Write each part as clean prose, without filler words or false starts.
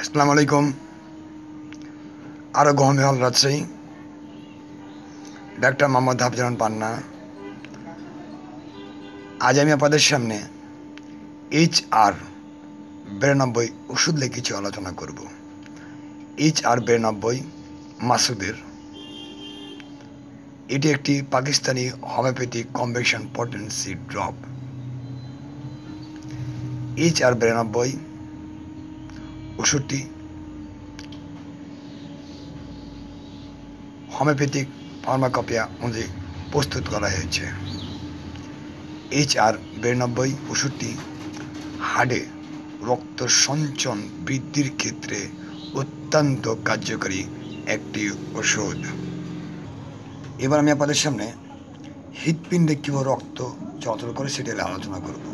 আসসালামু আলাইকুম। আরও গহমে হল রাজশাহী, ডাক্তার মোহাম্মদ হাফিজান পান্না। আজ আমি আপনাদের সামনে HR92 ওষুধ নিয়ে কিছু আলোচনা করব। HR92 মাসুদের, এটি একটি Pakistani homeopathic combination potency drop. HR92 ওষুধটি হোমিওপ্যাথিক ফার্মাকোপিয়া অনুযায়ী প্রস্তুত করা হয়েছে। HR92 ওষুধটি হাড়ে রক্ত সঞ্চন বৃদ্ধির ক্ষেত্রে অত্যন্ত কার্যকরী একটি ওষুধ। এবার আমি আপনাদের সামনে হৃৎপিণ্ডে কীভাবে রক্ত চলাচল করে সেটা আলোচনা করব।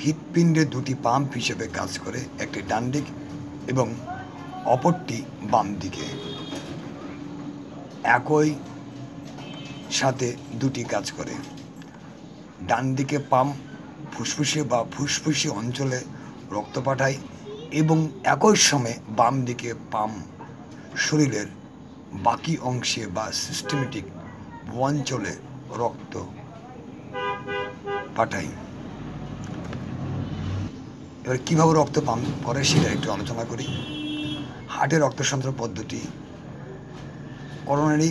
হৃৎপিণ্ডে দুটি পাম্প হিসেবে কাজ করে, একটি ডান দিক এবং অপরটি বাম দিকে। একই সাথে দুটি কাজ করে। ডান দিকে পাম্প ফুসফুসে বা ফুসফুসি অঞ্চলে রক্ত পাঠায় এবং একই সময়ে বাম দিকে পাম্প শরীরের বাকি অংশে বা সিস্টেমেটিক অঞ্চলে রক্ত পাঠায়। এবার কীভাবে রক্ত পাম্প করে সেটা একটু আলোচনা করি। হার্টের রক্ত সঞ্চালন পদ্ধতি করোনারি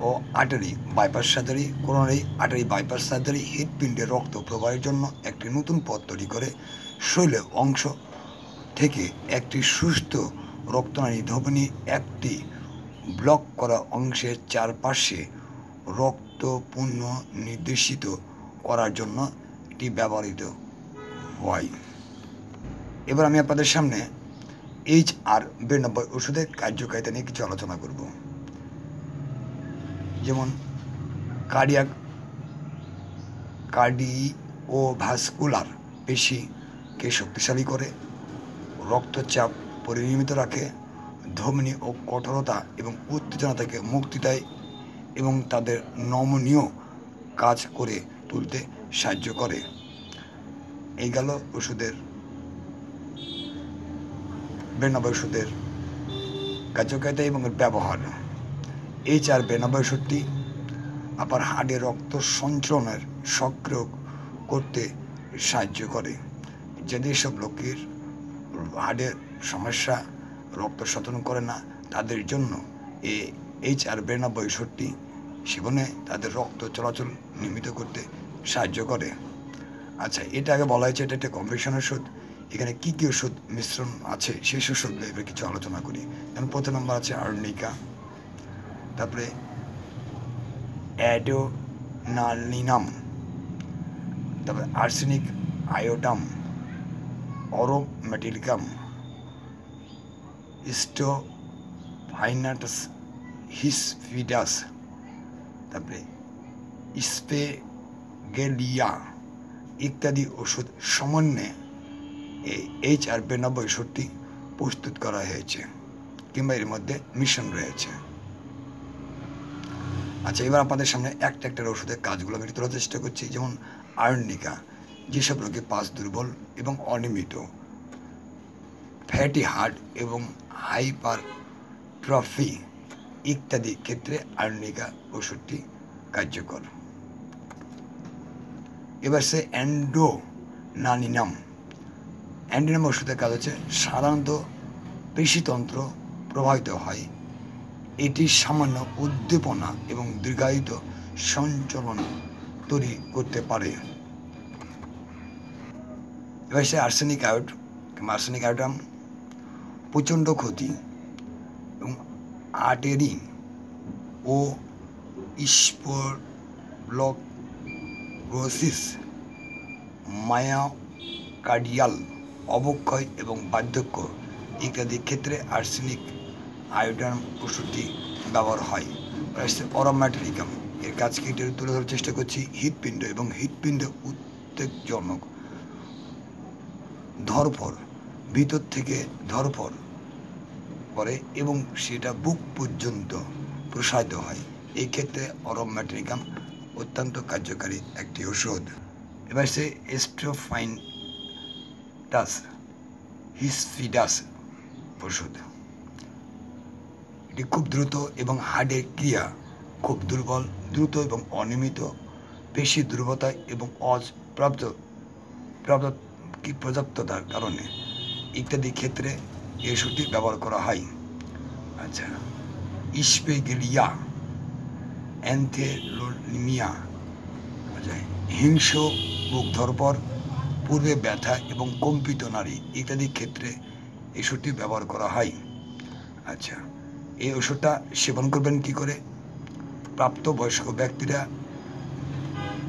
ও artery bypass surgery. Coronary artery bypass surgery হৃৎপিণ্ডে রক্ত প্রবাহের জন্য একটি নতুন পথ তৈরি করে শরীরের অংশ থেকে একটি সুস্থ রক্তনালী ধমনী একটি ব্লক করা অংশের চারপাশে রক্ত পুনঃ নির্দেশিত করার জন্য এটি ব্যবহৃত হয়। এবার আমি আপনাদের সামনে HR92 ওষুধের কার্যকারিতা নিয়ে কিছু আলোচনা করব। যেমন কার্ডিওভাস্কুলার পেশিকে শক্তিশালী করে, রক্তচাপ পরিনিয়মিত রাখে, ধমনী ও কঠোরতা এবং উত্তেজনা থেকে মুক্তি দেয় এবং তাদের নমনীয় কাজ করে তুলতে সাহায্য করে। এই গেল ওষুধের 92 ওষুধের কার্যকারিতা এবং ব্যবহার। HR92 ওষুধটি আপনার হাড়ে রক্ত সঞ্চালনের সক্রিয় করতে সাহায্য করে। যেসব লোকের হাড়ের সমস্যা, রক্ত সঞ্চালন করে না, তাদের জন্য এই HR92 ওষুধটি সেবনে তাদের রক্ত চলাচল নিয়মিত করতে সাহায্য করে। আচ্ছা, এটা আগে বলা হয়েছে এটা একটা কম্বিনেশন ওষুধ। এখানে কী কী ওষুধ মিশ্রণ আছে সেই ওষুধ এবার কিছু আলোচনা করি। যেমন প্রথম নম্বর আছে আর্নিকা, তারপরে অ্যাডোনালিনাম, তারপরে আর্সেনিক আয়োডাম, অরোমেটিলিকাম, স্টোফাইনাটাস হিসফিডাস, তারপরে স্পেগেলিয়া ইত্যাদি ওষুধ সমন্বয়ে এই HR92 ওষুধটি প্রস্তুত করা হয়েছে কিংবা এর মধ্যে মিশ্রণ রয়েছে। আচ্ছা, এবার আপনাদের সামনে একটা একটা ওষুধের কাজগুলো আমি তোলার চেষ্টা করছি। যেমন আর্নিকা, যেসব রোগে পাঁচ দুর্বল এবং অনিয়মিত, ফ্যাটি হার্ট এবং হাইপারট্রফি ইত্যাদি ক্ষেত্রে আর্নিকা ওষুধটি কার্যকর। এবার সে অ্যান্ডোনালিনাম ওষুধের কাজ হচ্ছে সাধারণত পেশিতন্ত্র প্রভাবিত হয়। এটি সামান্য উদ্দীপনা এবং দীর্ঘায়িত সঞ্চালন তৈরি করতে পারে। এবার সে আর্সেনিক আয়োডাম প্রচণ্ড ক্ষতি এবং আর্টারি ও স্পন্ডলোসিস, মায়োকার্ডিয়াল অবক্ষয় এবং বার্ধক্য ইত্যাদি ক্ষেত্রে আর্সেনিক আয়োডাম ওষুধটি ব্যবহার হয়। অরোমেটিলিকাম, এর কাজকে তুলে ধরার চেষ্টা করছি। হৃৎপিণ্ড এবং হৃৎপিণ্ডে উত্তেজনক ধরফর, ভিতর থেকে ধরফর করে এবং সেটা বুক পর্যন্ত প্রসারিত হয়। এই ক্ষেত্রে অরোমেটিলিকাম অত্যন্ত কার্যকারী একটি ওষুধ। এবার সে স্টোফাইনাটাস হিসফিডাস ওষুধ। এটি খুব দ্রুত এবং হার্টের ক্রিয়া খুব দুর্বল, দ্রুত এবং অনিয়মিত পেশি দুর্বলতা এবং পর্যাপ্ততার কারণে ইত্যাদি ক্ষেত্রে এই ওষুধটি ব্যবহার করা হয়। আচ্ছা, ইসপেগেলিয়া, অ্যান্থেলোনিমিয়া, হিংস, বুক ধরপড়, পূর্বে ব্যথা এবং কম্পিত নাড়ি ইত্যাদি ক্ষেত্রে এই ওষুধটি ব্যবহার করা হয়। আচ্ছা, এই ওষুধটা সেবন করবেন কি করে? প্রাপ্তবয়স্ক ব্যক্তিরা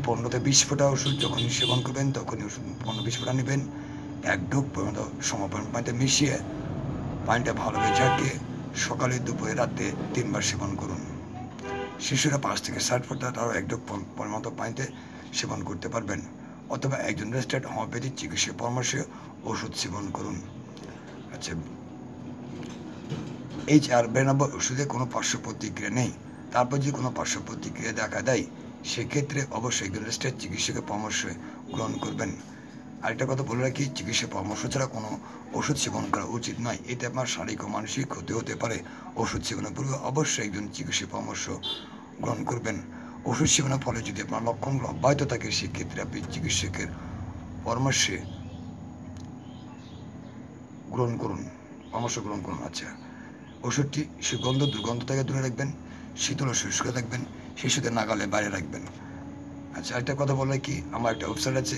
15 থেকে 20 ফোঁটা ওষুধ যখনই সেবন করবেন তখনই ওষুধ 15-20 ফোঁটা নেবেন, 1 ঢোক পর্যন্ত সমপরিমাণ পানিতে মিশিয়ে পানিটা ভালোভাবে ঝাঁকিয়ে সকালে, দুপুরে, রাতে 3 বার সেবন করুন। শিশুরা 5 থেকে 7 ফোঁটা তারও 1 ঢোক পরিমাণ পানিতে সেবন করতে পারবেন, অথবা একজন রেজিস্টার্ড হোমিওপ্যাথিক চিকিৎসকের পরামর্শে ওষুধ সেবন করুন। আচ্ছা, HR92 ওষুধে কোনো পার্শ্ব প্রতিক্রিয়া নেই। তারপর যদি কোনো পার্শ্ব প্রতিক্রিয়া দেখা দেয় সেক্ষেত্রে অবশ্যই একজন রেজিস্টার্ড চিকিৎসকের পরামর্শ গ্রহণ করবেন। আরেকটা কথা বলে রাখি, চিকিৎসা পরামর্শ ছাড়া কোনো ওষুধ সেবন করা উচিত নয়। এতে আপনার শারীরিক ও মানসিক ক্ষতি হতে পারে। ওষুধ সেবনের পূর্বে অবশ্যই একজন চিকিৎসা পরামর্শ গ্রহণ করবেন। ওষুধ সেবনের ফলে যদি আপনার লক্ষণগুলো অব্যাহত থাকে সেক্ষেত্রে আপনি চিকিৎসকের পরামর্শে পরামর্শ গ্রহণ করুন। আচ্ছা, ওষুধটি সুগন্ধ দুর্গন্ধ থেকে দূরে রাখবেন, শীতল ও শুষ্ক থাকবেন, শিশুদের নাগালে বাইরে রাখবেন। আচ্ছা, একটা কথা বলে কি, আমার একটা ওয়েবসাইট আছে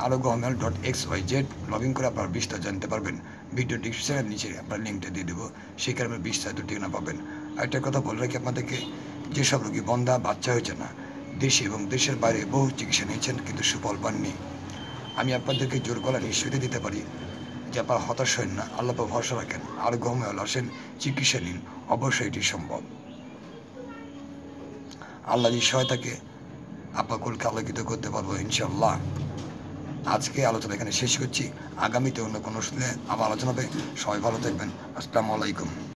aroghomeal.xyz, লগ ইন করে আপনার বিস্তারিত জানতে পারবেন। ভিডিও ডিসক্রিপশনের নিচে আপনার লিঙ্কটা দিয়ে দেবো, সেখানে বিস্তারিত ঠিকানা পাবেন। একটা কথা বলে রাখি আপনাদেরকে, যেসব রোগী বন্ধা বাচ্চা হয়েছে না, দেশে এবং দেশের বাইরে বহু চিকিৎসা নিয়েছেন কিন্তু সুফল পাননি, আমি আপনাদেরকে জোর গলা নিশ্চয়তা দিতে পারি যে আপনার হতাশ হন না, আল্লাহ ভরসা রাখেন, আরোগ্যময় আসেন, চিকিৎসা নিন, অবশ্যই এটি সম্ভব। আল্লাহ যে সহায়তাকে আপনার কুলকে আলোকিত করতে পারবো ইনশাআল্লাহ। আজকে আলোচনা এখানে শেষ করছি, আগামীতে অন্য কোনো শুনলে আবার আলোচনা হবে। সবাই ভালো থাকবেন। আসসালামু আলাইকুম।